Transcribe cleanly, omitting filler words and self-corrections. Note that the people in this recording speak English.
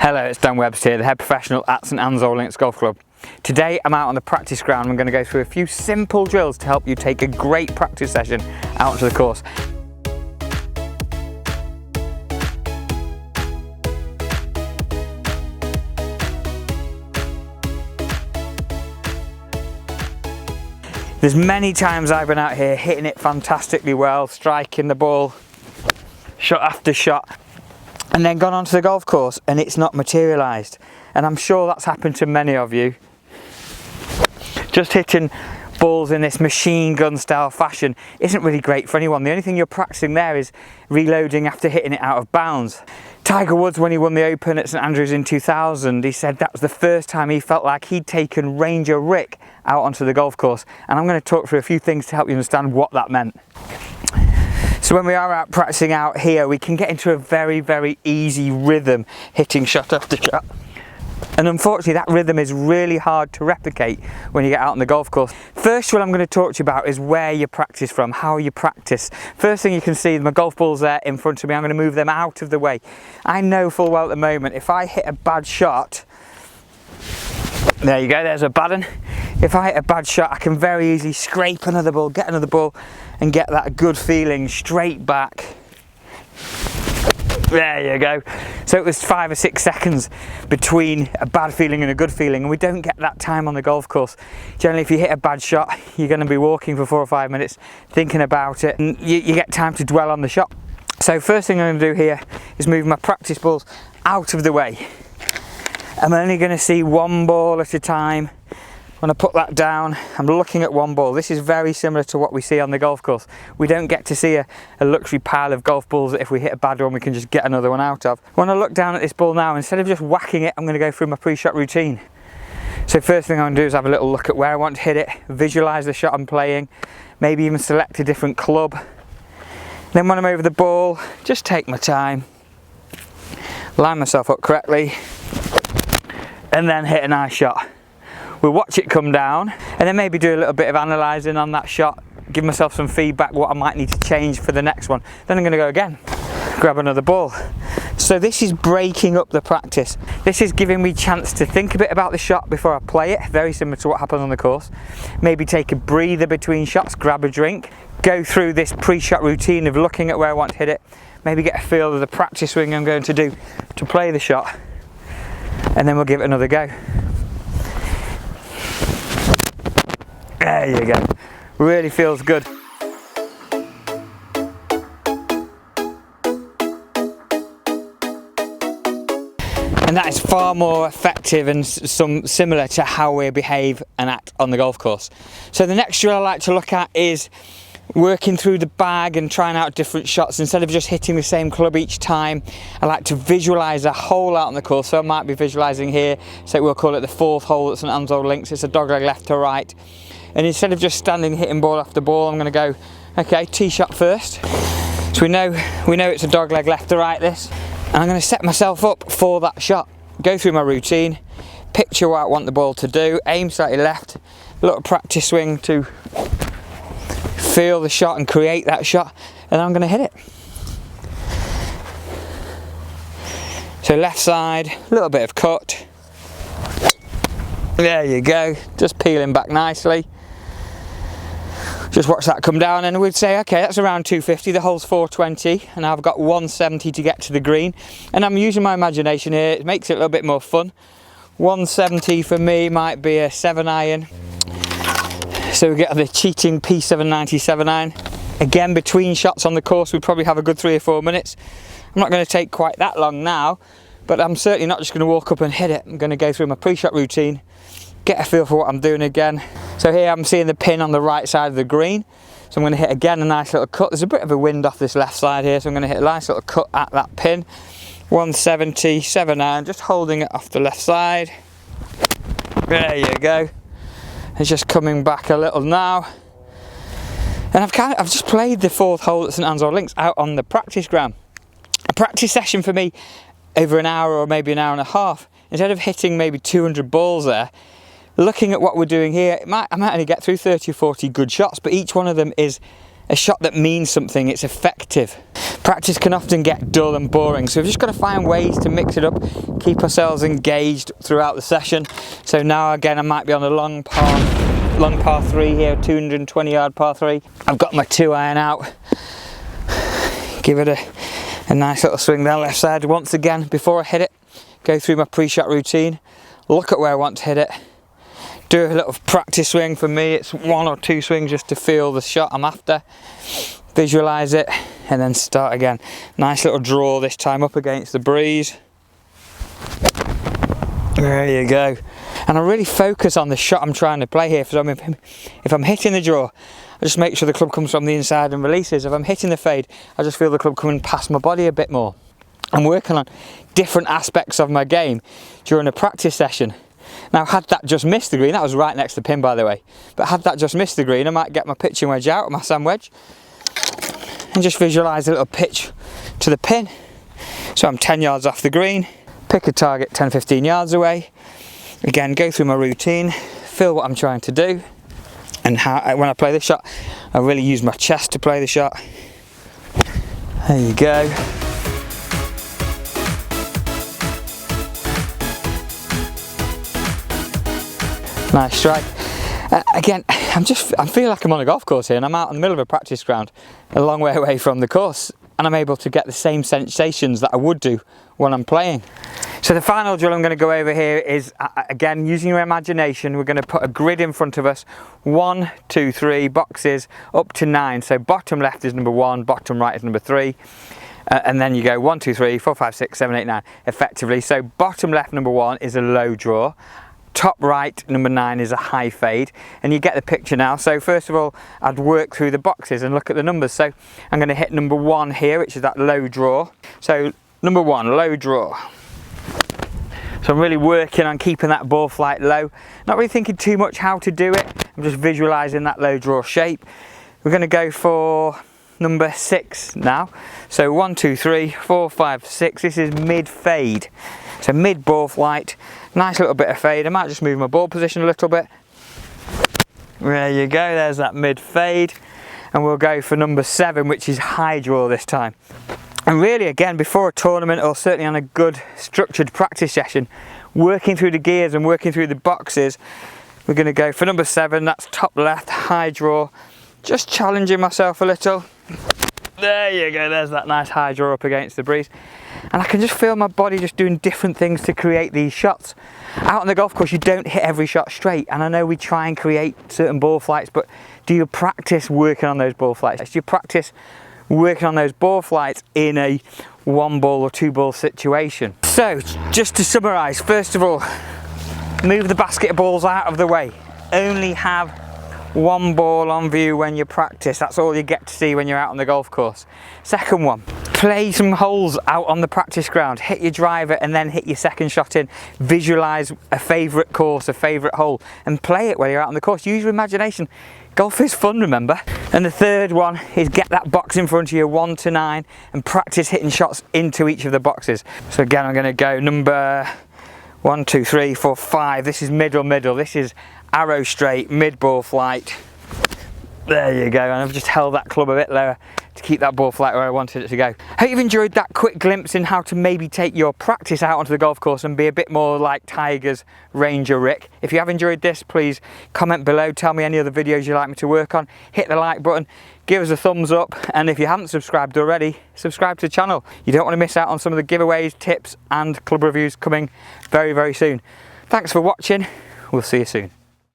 Hello, it's Dan Webster here, the head professional at St Anne's Links Golf Club. Today I'm out on the practice ground and I'm going to go through a few simple drills to help you take a great practice session out onto the course. There's many times I've been out here hitting it fantastically well, striking the ball shot after shot, and then gone onto the golf course and it's not materialised. And I'm sure that's happened to many of you. Just hitting balls in this machine gun style fashion isn't really great for anyone. The only thing you're practicing there is reloading after hitting it out of bounds. Tiger Woods, when he won the Open at St Andrews in 2000, he said that was the first time he felt like he'd taken Ranger Rick out onto the golf course. And I'm going to talk through a few things to help you understand what that meant. So when we are out practicing out here, we can get into a very easy rhythm hitting shot after shot. And unfortunately that rhythm is really hard to replicate when you get out on the golf course. First drill I'm going to talk to you about is where you practice from, how you practice. First thing you can see, my golf balls there in front of me, I'm going to move them out of the way. I know full well at the moment if I hit a bad shot, there you go, there's a bad one. If I hit a bad shot, I can very easily scrape another ball, get another ball and get that good feeling straight back. There you go. So it was 5 or 6 seconds between a bad feeling and a good feeling, and we don't get that time on the golf course. Generally, if you hit a bad shot, you're going to be walking for 4 or 5 minutes thinking about it, and you get time to dwell on the shot. So first thing I'm going to do here is move my practice balls out of the way. I'm only going to see one ball at a time. When I put that down, I'm looking at one ball. This is very similar to what we see on the golf course. We don't get to see a luxury pile of golf balls that if we hit a bad one we can just get another one out of. When I look down at this ball now, instead of just whacking it, I'm going to go through my pre-shot routine. So first thing I'm going to do is have a little look at where I want to hit it, visualise the shot I'm playing, maybe even select a different club. Then when I'm over the ball, just take my time, line myself up correctly, and then hit a nice shot. We'll watch it come down and then maybe do a little bit of analysing on that shot, give myself some feedback what I might need to change for the next one. Then I'm going to go again, grab another ball. So this is breaking up the practice. This is giving me a chance to think a bit about the shot before I play it, very similar to what happens on the course. Maybe take a breather between shots, grab a drink, go through this pre-shot routine of looking at where I want to hit it, maybe get a feel of the practice swing I'm going to do to play the shot, and then we'll give it another go. There you go, really feels good. And that is far more effective and similar to how we behave and act on the golf course. So the next drill I like to look at is working through the bag and trying out different shots. Instead of just hitting the same club each time, I like to visualise a hole out on the course. So I might be visualising here, so we'll call it the 4th hole at St Anne's Links. It's a dogleg left to right. And instead of just standing hitting ball after ball, I'm going to go, okay, tee shot first. So we know it's a dogleg left to right this. And I'm going to set myself up for that shot. Go through my routine, picture what I want the ball to do, aim slightly left, a little practice swing to feel the shot and create that shot, and I'm going to hit it. So left side, a little bit of cut. There you go, just peeling back nicely. Just watch that come down and we'd say, okay, that's around 250, the hole's 420 and I've got 170 to get to the green. And I'm using my imagination here, it makes it a little bit more fun. 170 for me might be a 7-iron. So we get the cheating P790 7-iron. Again, between shots on the course we probably have a good 3 or 4 minutes. I'm not going to take quite that long now, but I'm certainly not just going to walk up and hit it. I'm going to go through my pre-shot routine, get a feel for what I'm doing again. So here I'm seeing the pin on the right side of the green. So I'm going to hit again a nice little cut. There's a bit of a wind off this left side here, so I'm going to hit a nice little cut at that pin. 170, 7-iron, just holding it off the left side. There you go. It's just coming back a little now. And I've just played the 4th hole at St Anne's Links out on the practice ground. A practice session for me over an hour or maybe an hour and a half. Instead of hitting maybe 200 balls there, looking at what we're doing here, I might only get through 30 or 40 good shots, but each one of them is a shot that means something, it's effective. Practice can often get dull and boring, so we've just got to find ways to mix it up, keep ourselves engaged throughout the session. So now again I might be on a long par 3 here, 220 yard par 3. I've got my 2-iron out. Give it a nice little swing down left side. Once again, before I hit it, go through my pre-shot routine, look at where I want to hit it, do a little practice swing. For me it's 1 or 2 swings just to feel the shot I'm after, visualize it, and then start again. Nice little draw this time up against the breeze. There you go. And I really focus on the shot I'm trying to play here. So if I'm hitting the draw, I just make sure the club comes from the inside and releases. If I'm hitting the fade, I just feel the club coming past my body a bit more. I'm working on different aspects of my game during a practice session. Now, had that just missed the green, that was right next to the pin by the way, but had that just missed the green, I might get my pitching wedge out, my sand wedge, and just visualise a little pitch to the pin. So I'm 10 yards off the green, pick a target 10-15 yards away, again go through my routine, feel what I'm trying to do, and when I play this shot, I really use my chest to play the shot. There you go. Nice strike. Again, I feel like I'm on a golf course here, and I'm out in the middle of a practice ground, a long way away from the course, and I'm able to get the same sensations that I would do when I'm playing. So the final drill I'm going to go over here is, again, using your imagination, we're going to put a grid in front of us, 1, 2, 3 boxes up to 9. So bottom left is number 1, bottom right is number 3. And then you go 1, 2, 3, 4, 5, 6, 7, 8, 9 effectively. So bottom left number 1 is a low draw. Top right number 9 is a high fade, and you get the picture now. So first of all, I'd work through the boxes and look at the numbers. So I'm going to hit number 1 here, which is that low draw. So number 1, low draw. So I'm really working on keeping that ball flight low, not really thinking too much how to do it. I'm just visualizing that low draw shape. We're going to go for number 6 now. So 1, 2, 3, 4, 5, 6. This is mid fade. So mid ball flight, nice little bit of fade. I might just move my ball position a little bit. There you go, there's that mid fade. And we'll go for number 7, which is high draw this time. And really, again, before a tournament, or certainly on a good structured practice session, working through the gears and working through the boxes, we're going to go for number 7, that's top left, high draw. Just challenging myself a little. There you go, there's that nice high draw up against the breeze. And I can just feel my body just doing different things to create these shots. Out on the golf course, you don't hit every shot straight, and I know we try and create certain ball flights, but do you practice working on those ball flights? Do you practice working on those ball flights in a 1 ball or 2 ball situation? So just to summarise, first of all, move the basketballs out of the way. Only have 1 ball on view when you practice. That's all you get to see when you're out on the golf course. Second one, play some holes out on the practice ground. Hit your driver and then hit your second shot in. Visualise a favourite course, a favourite hole, and play it while you're out on the course. Use your imagination. Golf is fun, remember? And the third one is get that box in front of you, 1 to 9, and practice hitting shots into each of the boxes. So again, I'm going to go number 1, 2, 3, 4, 5. This is middle. This is arrow straight, mid ball flight. There you go, and I've just held that club a bit lower to keep that ball flight where I wanted it to go. Hope you've enjoyed that quick glimpse in how to maybe take your practice out onto the golf course and be a bit more like Tiger's Ranger Rick. If you have enjoyed this, please comment below, tell me any other videos you'd like me to work on, hit the like button, give us a thumbs up, and if you haven't subscribed already, subscribe to the channel. You don't want to miss out on some of the giveaways, tips and club reviews coming very, very soon. Thanks for watching, we'll see you soon.